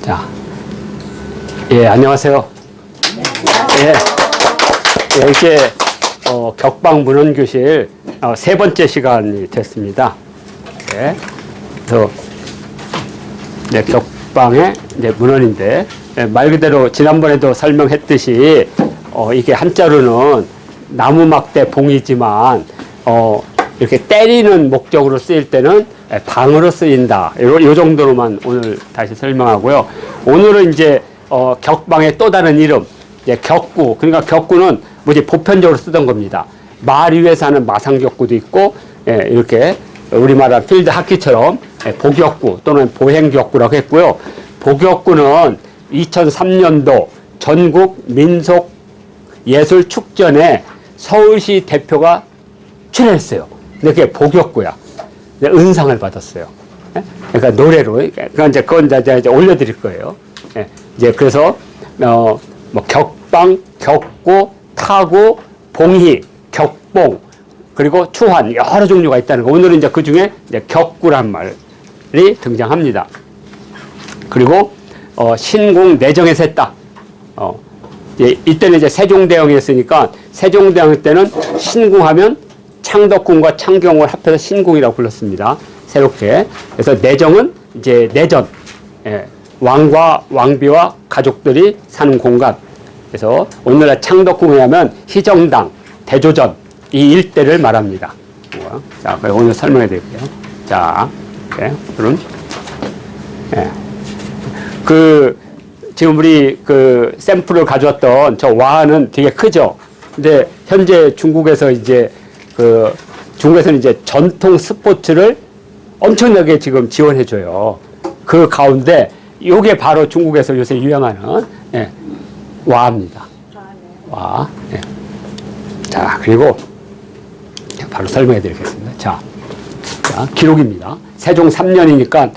자, 예, 안녕하세요. 예, 예, 이제 격방 문헌교실 세 번째 시간이 됐습니다. 네, 그래서 네, 격방의 이제 문헌인데 말 그대로 지난번에도 설명했듯이 이게 한자로는 나무막대 봉이지만 이렇게 때리는 목적으로 쓰일 때는 방으로 쓰인다. 요 정도로만 오늘 다시 설명하고요. 오늘은 이제 격방의 또 다른 이름, 격구. 그러니까 격구는 뭐지 보편적으로 쓰던 겁니다. 말 위에서 하는 마상격구도 있고, 이렇게 우리말한 필드 하키처럼 보격구 또는 보행격구라고 했고요. 보격구는 2003년도 전국 민속 예술 축전에 서울시 대표가 출연했어요. 근데 그게 보격구야. 은상을 받았어요. 그러니까 노래로. 그러니까 이제 그건 이제 올려드릴 거예요. 이제 그래서 뭐 격방, 격구, 타구, 봉희, 격봉, 그리고 추환 여러 종류가 있다는 거. 오늘은 이제 그 중에 이제 격구란 말이 등장합니다. 그리고 신궁 내정에서 했다. 이때는 이제 세종대왕이었으니까 세종대왕 때는 신궁하면 창덕궁과 창경을 합해서 신궁이라고 불렀습니다. 새롭게. 그래서 내정은 이제 내전, 왕과 왕비와 가족들이 사는 공간. 그래서 오늘날 창덕궁에 하면 희정당, 대조전 이 일대를 말합니다. 자, 오늘 설명해 드릴게요. 자, 오늘은 지금 우리 샘플을 가져왔던 저 와는 되게 크죠. 근데 현재 중국에서 이제 중국에서는 이제 전통 스포츠를 엄청나게 지금 지원해줘요. 그 가운데 요게 바로 중국에서 요새 유행하는 와입니다. 와. 자, 그리고 바로 설명해 드리겠습니다. 자, 기록입니다. 세종 3년이니까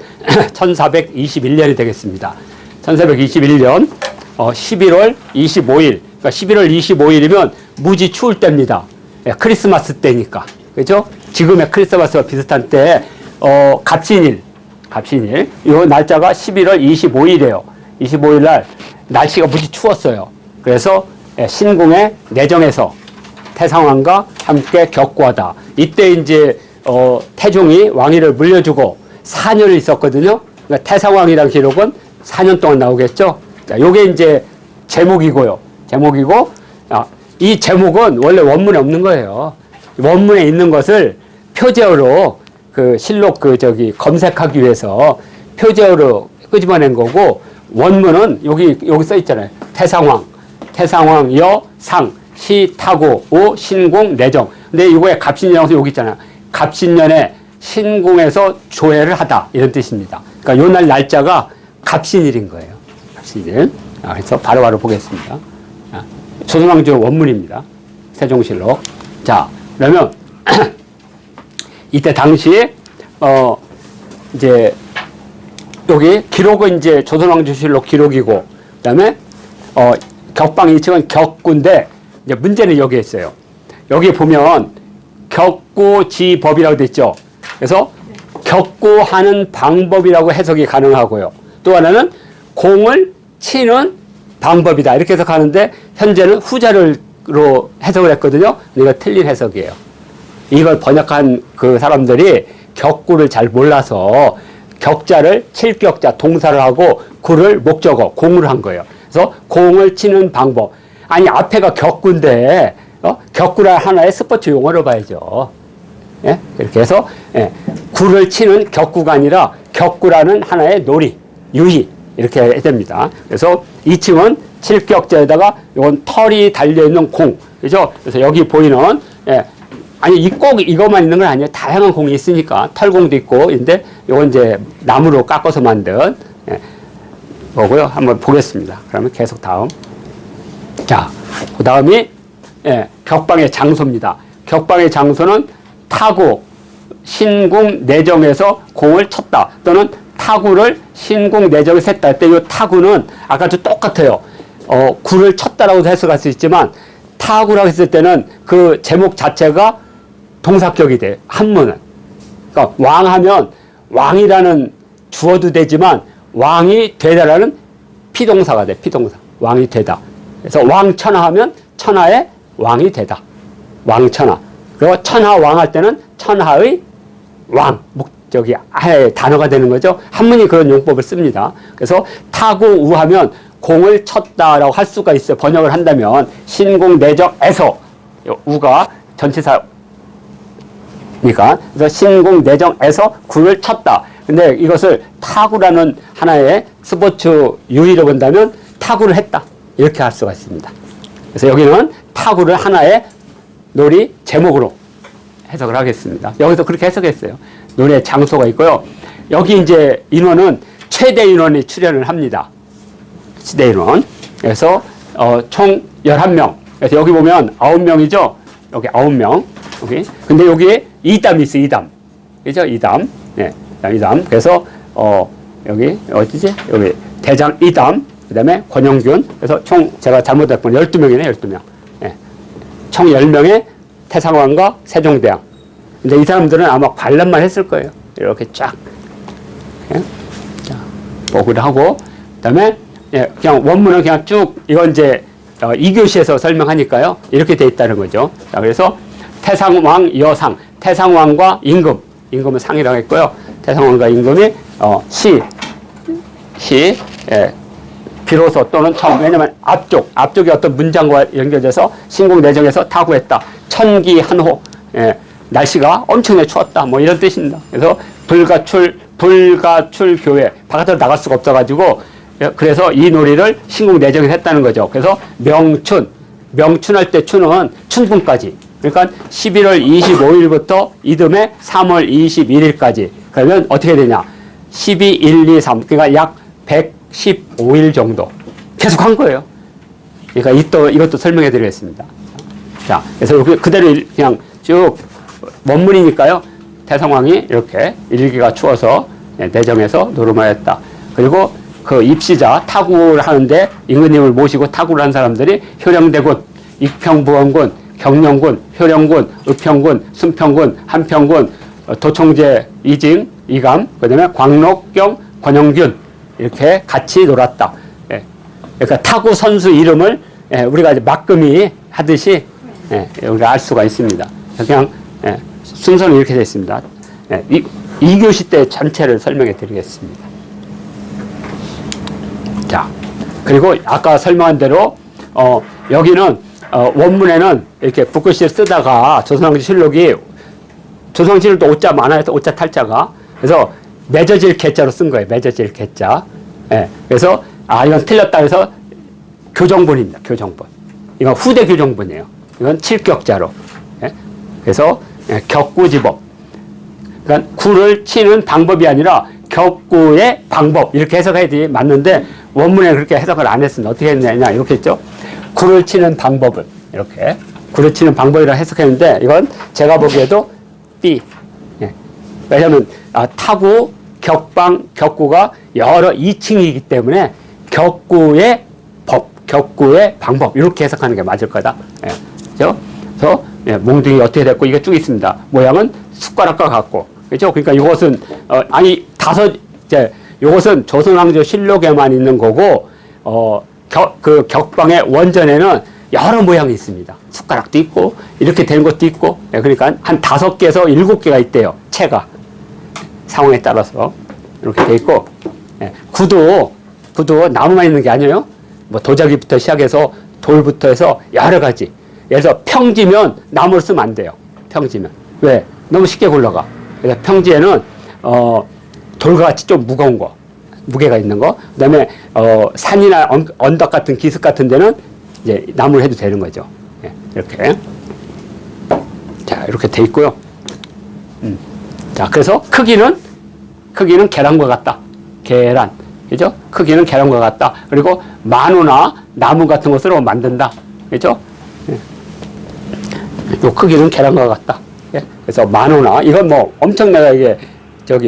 1421년이 되겠습니다. 1421년 11월 25일, 그러니까 11월 25일이면 무지 추울 때입니다. 크리스마스 때니까. 그죠? 지금의 크리스마스와 비슷한 때, 갑신일. 이 날짜가 11월 25일이에요. 25일 날 날씨가 무지 추웠어요. 그래서 신궁의 내정에서 태상왕과 함께 격구하다. 이때 이제, 태종이 왕위를 물려주고 4년을 있었거든요. 그러니까 태상왕이라는 기록은 4년 동안 나오겠죠. 자, 요게 이제 제목이고요. 이 제목은 원래 원문에 없는 거예요. 원문에 있는 것을 표제어로 실록 검색하기 위해서 표제어로 끄집어낸 거고, 원문은 여기 써 있잖아요. 태상왕, 여, 상, 시, 타고, 오, 신궁, 내정. 근데 이거에 갑신년에서 여기 있잖아요. 갑신년에 신궁에서 조회를 하다. 이런 뜻입니다. 그러니까 요 날 날짜가 갑신일인 거예요. 갑신일. 그래서 바로바로 보겠습니다. 조선왕조 원문입니다. 세종실록. 자, 그러면 이때 당시에 이제 여기 기록은 이제 조선왕조실록 기록이고, 그다음에 격방 2층은 격구인데 이제 문제는 여기에 있어요. 여기 보면 격구지법이라고 돼 있죠. 그래서 격구하는 방법이라고 해석이 가능하고요. 또 하나는 공을 치는 방법이다. 이렇게 해석하는데 현재는 후자로 해석을 했거든요. 이거 틀린 해석이에요. 이걸 번역한 그 사람들이 격구를 잘 몰라서 격자를 칠격자 동사를 하고 구를 목적어 공을 한 거예요. 그래서 공을 치는 방법. 아니 앞에가 격구인데 격구라 하나의 스포츠 용어로 봐야죠. 이렇게 해서 구를 치는 격구가 아니라 격구라는 하나의 놀이, 유희 이렇게 해야 됩니다. 그래서 2층은 칠격자에다가 이건 털이 달려있는 공. 그죠? 그래서 여기 보이는, 아니, 꼭 이것만 있는 건 아니에요. 다양한 공이 있으니까. 털공도 있고, 근데 이건 이제 나무로 깎아서 만든, 거고요. 한번 보겠습니다. 그러면 계속 다음. 자, 그 다음이, 격방의 장소입니다. 격방의 장소는 타구, 신궁 내정에서 공을 쳤다. 또는 타구를 신궁 내정에 셌다 할 때 이 타구는 아까도 똑같아요. 구를 쳤다라고 해석할 수 있지만 타구라고 했을 때는 그 제목 자체가 동사격이 돼. 한문은. 그러니까 왕하면 왕이라는 주어도 되지만 왕이 되다라는 피동사가 돼. 피동사. 왕이 되다. 그래서 왕천하 하면 천하의 왕이 되다. 왕천하. 그리고 천하 왕 할 때는 천하의 왕. 저기 아예 단어가 되는 거죠. 한문이 그런 용법을 씁니다. 그래서 타구 우하면 공을 쳤다라고 할 수가 있어요. 번역을 한다면 신공내정에서 우가 전치사 그러니까 그래서 신공내정에서 구를 쳤다. 근데 이것을 타구라는 하나의 스포츠 유의로 본다면 타구를 했다. 이렇게 할 수가 있습니다. 그래서 여기는 타구를 하나의 놀이 제목으로 해석을 하겠습니다. 여기서 그렇게 해석했어요. 노래 장소가 있고요. 여기 이제 인원은 최대 인원이 출연을 합니다. 최대 인원. 그래서 총 11명. 그래서 여기 보면 9명이죠. 여기 9명. 여기. 근데 여기에 2담이 있어요. 2담. 그죠? 2담. 네. 2담. 그래서 여기 어디지? 여기 대장 2담. 그다음에 권영균. 그래서 총 제가 잘못했군. 12명이네. 12명. 네. 총 10명의 태상왕과 세종대왕. 근데 이 사람들은 아마 관람만 했을 거예요. 이렇게 쫙. 예? 자, 보기를 하고. 그 다음에, 예, 그냥 원문은 그냥 쭉, 이건 이제, 2교시에서 설명하니까요. 이렇게 돼 있다는 거죠. 자, 그래서 태상왕, 여상, 태상왕과 임금. 임금은 상이라고 했고요. 태상왕과 임금이, 예, 비로소 또는 처음, 왜냐면 앞쪽이 어떤 문장과 연결돼서 신공내정에서 타구했다. 천기한호. 예. 날씨가 엄청나게 추웠다. 뭐 이런 뜻입니다. 그래서 불가출 교회 바깥으로 나갈 수가 없어가지고 그래서 이 놀이를 신공내정에서 했다는 거죠. 그래서 명춘할 때 춘은 춘분까지. 그러니까 11월 25일부터 이듬해 3월 21일까지. 그러면 어떻게 되냐? 12, 1, 2, 3. 그러니까 약 115일 정도 계속 한 거예요. 그러니까 이것도 설명해 드리겠습니다. 자, 그래서 그대로 그냥 쭉 원문이니까요. 태상왕이 이렇게 일기가 추워서 내정에서 노름하였다. 그리고 그 입시자 타구를 하는데 임금님을 모시고 타구를 한 사람들이 효령대군, 익평부원군, 경령군, 효령군, 의평군, 순평군, 한평군, 도청제 이징, 이감, 그 다음에 광록경, 권영균 이렇게 같이 놀았다. 그러니까 타구 선수 이름을 우리가 이제 막금이 하듯이 우리가 알 수가 있습니다. 그냥 순서는 이렇게 되어 있습니다. 2교시 때 전체를 설명해 드리겠습니다. 자, 그리고 아까 설명한 대로 여기는 원문에는 이렇게 붓글씨를 쓰다가 조선왕조실록이 조선왕조실록도 오자 많아요. 오자 탈자가. 그래서 맺어질 개자로 쓴 거예요. 맺어질 개자. 그래서 이건 틀렸다 해서 교정본입니다. 교정본. 이건 후대 교정본이에요. 이건 7격자로. 그래서 격구지법. 그러니까 구를 치는 방법이 아니라 격구의 방법 이렇게 해석해야지 맞는데 원문에 그렇게 해석을 안 했습니다. 어떻게 했느냐 이렇게 했죠. 구를 치는 방법을 이렇게 구를 치는 방법이라 해석했는데 이건 제가 보기에도 B. 왜냐하면 타구, 격방, 격구가 여러 2층이기 때문에 격구의 법, 격구의 방법 이렇게 해석하는 게 맞을 거다. 그렇죠? 그래서 몽둥이 어떻게 됐고 이게 쭉 있습니다. 모양은 숟가락과 같고 그렇죠? 그러니까 이것은 이것은 조선왕조실록에만 있는 거고 그 격방의 원전에는 여러 모양이 있습니다. 숟가락도 있고 이렇게 되는 것도 있고 그러니까 한 5개에서 7개가 있대요. 채가 상황에 따라서 이렇게 돼 있고 구도 나무만 있는 게 아니에요. 뭐 도자기부터 시작해서 돌부터 해서 여러 가지. 예를 들어서 평지면 나무를 쓰면 안 돼요. 평지면. 왜? 너무 쉽게 굴러가. 그래서 평지에는 돌같이 좀 무거운 거, 무게가 있는 거. 그다음에 산이나 언덕 같은 기슭 같은 데는 이제 나무를 해도 되는 거죠. 이렇게. 자, 이렇게 돼 있고요. 자, 그래서 크기는 계란과 같다. 계란. 그죠? 크기는 계란과 같다. 그리고 만우나 나무 같은 것으로 만든다. 그죠? 요 크기는 계란과 같다. 그래서 만우나, 이건 뭐 엄청나게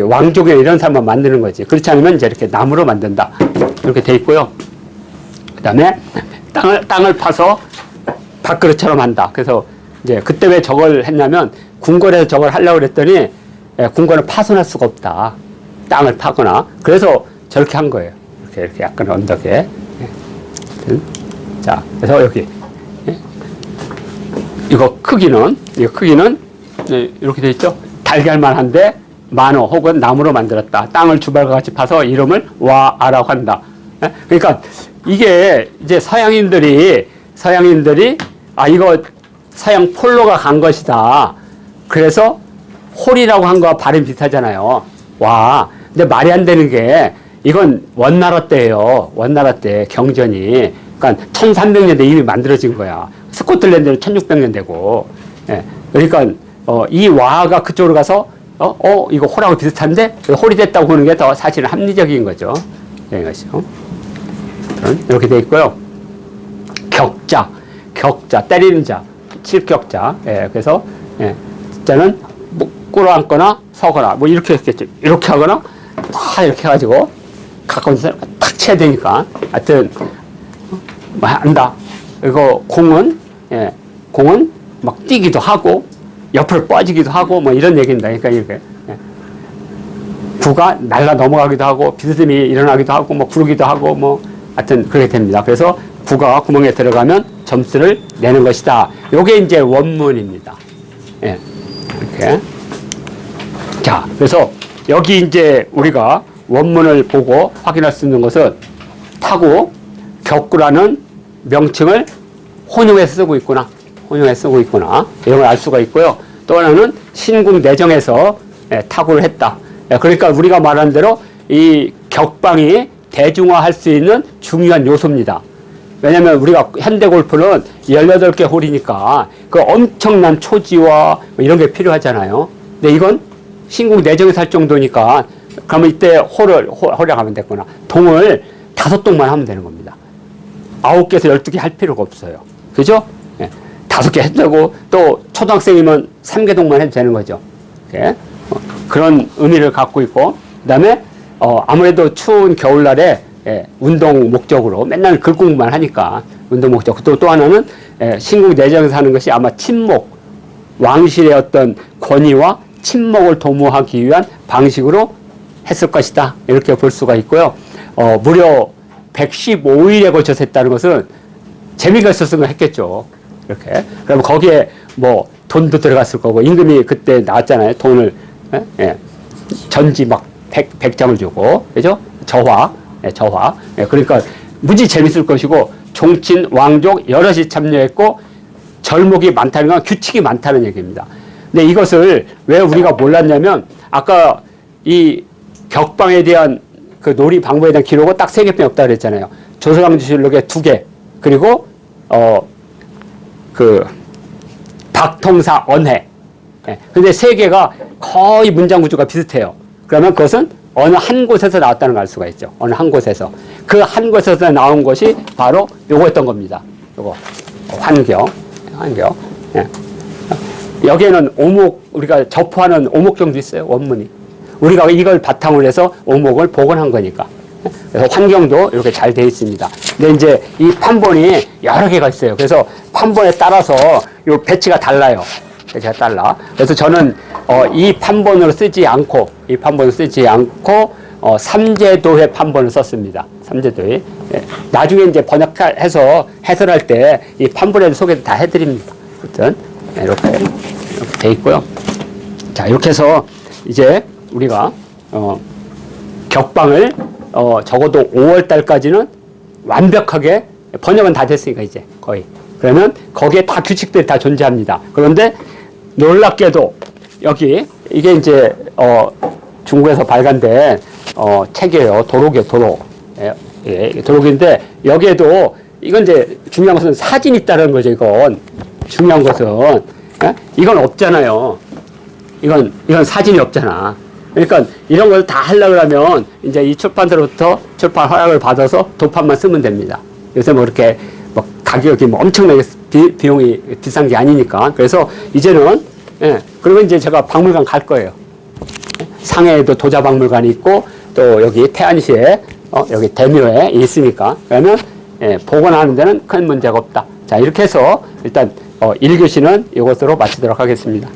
왕족이나 이런 사람만 만드는 거지. 그렇지 않으면 이제 이렇게 나무로 만든다. 이렇게 돼 있고요. 그 다음에 땅을 파서 밥그릇처럼 한다. 그래서 이제 그때 왜 저걸 했냐면 궁궐에서 저걸 하려고 그랬더니 궁궐을 파손할 수가 없다. 땅을 파거나. 그래서 저렇게 한 거예요. 이렇게 약간 언덕에. 자, 그래서 여기 이거 크기는 이렇게 돼 있죠. 달걀만 한데 만호 혹은 나무로 만들었다. 땅을 주발과 같이 파서 이름을 와아라고 한다. 그러니까 이게 이제 서양인들이 이거 서양 폴로가 간 것이다. 그래서 홀이라고 한 거와 발음 비슷하잖아요. 와. 근데 말이 안 되는 게 이건 원나라 때예요. 원나라 때 경전이. 그러니까 1300년대 이미 만들어진 거야. 스코틀랜드는 1600년 되고. 예. 그러니까 이 와가 그쪽으로 가서 이거 홀하고 비슷한데 홀이 됐다고 보는 게 더 사실은 합리적인 거죠. 이것이요. 이렇게 돼 있고요. 격자, 때리는 자, 칠격자. 예. 그래서 자는 뭐 꿇어앉거나 서거나 뭐 이렇게 했겠죠. 이렇게 하거나 다 이렇게 해가지고 가까운 데서 탁 쳐야 되니까 하여튼 뭐 한다. 그리고 공은 막 뛰기도 하고 옆으로 빠지기도 하고 뭐 이런 얘기입니다. 그러니까 이렇게 구가 날라 넘어가기도 하고 비스듬히 일어나기도 하고 뭐 구르기도 하고 뭐 하여튼 그렇게 됩니다. 그래서 구가 구멍에 들어가면 점수를 내는 것이다. 요게 이제 원문입니다. 예. 이렇게. 자, 그래서 여기 이제 우리가 원문을 보고 확인할 수 있는 것은 타구, 격구라는 명칭을 혼용해서 쓰고 있구나. 이런 걸 알 수가 있고요. 또 하나는 신궁 내정에서 타구를 했다. 그러니까 우리가 말한 대로 이 격방이 대중화할 수 있는 중요한 요소입니다. 왜냐면 우리가 현대 골프는 18개 홀이니까 그 엄청난 초지와 뭐 이런 게 필요하잖아요. 근데 이건 신궁 내정에서 할 정도니까 그러면 이때 홀에 가면 됐구나. 동을 5동만 하면 되는 겁니다. 9개에서 12개 할 필요가 없어요. 그죠? 5개 해도 되고 또 초등학생이면 3개 동만 해도 되는 거죠. 그런 의미를 갖고 있고 그 다음에 아무래도 추운 겨울날에 운동 목적으로 맨날 글 공부만 하니까 운동 목적. 또 하나는 신궁 내정에서 하는 것이 아마 친목, 왕실의 어떤 권위와 친목을 도모하기 위한 방식으로 했을 것이다. 이렇게 볼 수가 있고요. 무려 115일에 걸쳐서 했다는 것은 재미가 있어서 했겠죠. 이렇게. 그럼 거기에 뭐 돈도 들어갔을 거고 임금이 그때 나왔잖아요. 돈을 전지 막 100장을 주고 그죠? 저화. 그러니까 무지 재밌을 것이고 종친 왕족 여럿이 참여했고 절목이 많다는 건 규칙이 많다는 얘기입니다. 근데 이것을 왜 우리가 몰랐냐면 아까 이 격방에 대한 그 놀이 방법에 대한 기록은 딱 3개뿐이 없다고 그랬잖아요. 조선왕조실록에 2개 그리고 그 박통사 언해. 근데 3개가 거의 문장 구조가 비슷해요. 그러면 그것은 어느 한 곳에서 나왔다는 걸 알 수가 있죠. 어느 한 곳에서. 그 한 곳에서 나온 것이 바로 요거였던 겁니다. 요거. 환경. 여기에는 오목, 우리가 접하는 오목정도 있어요. 원문이. 우리가 이걸 바탕으로 해서 오목을 복원한 거니까. 그래서 환경도 이렇게 잘 되어 있습니다. 근데 이제 이 판본이 여러 개가 있어요. 그래서 판본에 따라서 요 배치가 달라요. 배치가 달라. 그래서 저는 이 판본으로 쓰지 않고 삼제도의 판본을 썼습니다. 삼제도의. 나중에 이제 번역해서 해설할 때 이 판본에도 소개도 다 해드립니다. 아무튼 이렇게 돼 있고요. 자, 이렇게 해서 이제 우리가 격방을 적어도 5월 달까지는 완벽하게 번역은 다 됐으니까 이제 거의. 그러면 거기에 다 규칙들이 다 존재합니다. 그런데 놀랍게도 여기 이게 이제 중국에서 발간된 책이에요. 도록이에요. 도록인데 여기에도 이건 이제 중요한 것은 사진이 있다는 거죠. 이건 중요한 것은 이건 없잖아요. 이건 사진이 없잖아. 그러니까 이런 걸 다 하려고 하면 이제 이 출판사로부터 출판 허락을 받아서 도판만 쓰면 됩니다. 요새 뭐 이렇게 뭐 가격이 뭐 엄청나게 비용이 비싼 게 아니니까. 그래서 이제는 그리고 이제 제가 박물관 갈 거예요. 상해에도 도자박물관이 있고 또 여기 태안시에 여기 대묘에 있으니까. 그러면 복원하는 데는 큰 문제가 없다. 자, 이렇게 해서 일단 1교시는 이것으로 마치도록 하겠습니다.